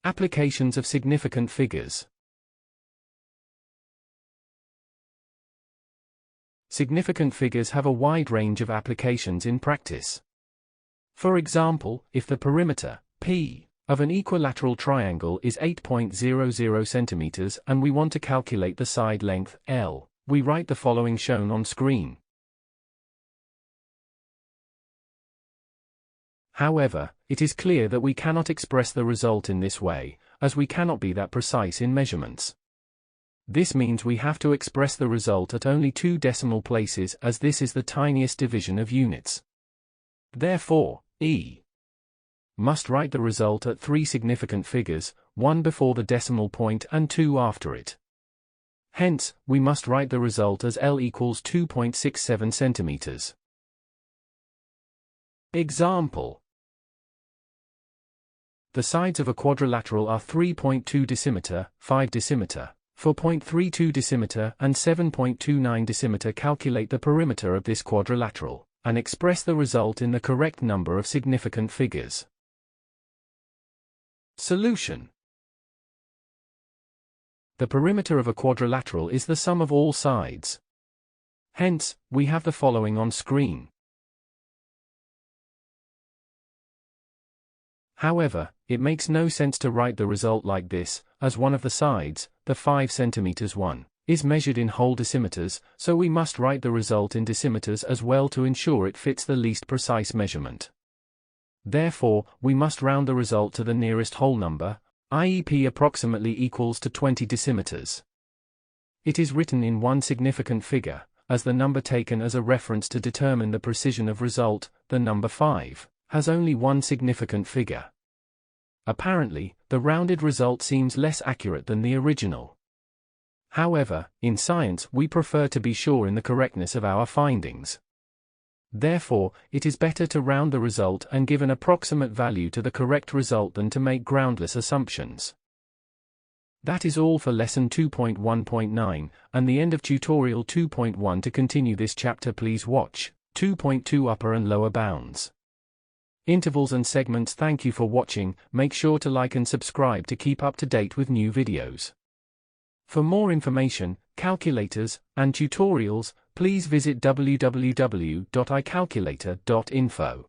Applications of significant figures. Significant figures have a wide range of applications in practice. For example, if the perimeter, P, of an equilateral triangle is 8.00 centimeters and we want to calculate the side length, L, we write the following shown on screen. However, it is clear that we cannot express the result in this way, as we cannot be that precise in measurements. This means we have to express the result at only 2 decimal places, as this is the tiniest division of units. Therefore, E must write the result at 3 significant figures, 1 before the decimal point and 2 after it. Hence, we must write the result as L equals 2.67 centimeters. Example. The sides of a quadrilateral are 3.2 decimeter, 5 decimeter, 4.32 decimeter and 7.29 decimeter. Calculate the perimeter of this quadrilateral, and express the result in the correct number of significant figures. Solution. The perimeter of a quadrilateral is the sum of all sides. Hence, we have the following on screen. However, it makes no sense to write the result like this, as one of the sides, the 5 cm one, is measured in whole decimeters, so we must write the result in decimeters as well to ensure it fits the least precise measurement. Therefore, we must round the result to the nearest whole number, i.e. P approximately equals to 20 decimeters. It is written in one significant figure, as the number taken as a reference to determine the precision of result, the number 5, has only one significant figure. Apparently, the rounded result seems less accurate than the original. However, in science we prefer to be sure in the correctness of our findings. Therefore, it is better to round the result and give an approximate value to the correct result than to make groundless assumptions. That is all for lesson 2.1.9, and the end of tutorial 2.1. To continue this chapter, please watch 2.2 upper and lower bounds. Intervals and segments. Thank you for watching. Make sure to like and subscribe to keep up to date with new videos. For more information, calculators, and tutorials, please visit www.icalculator.info.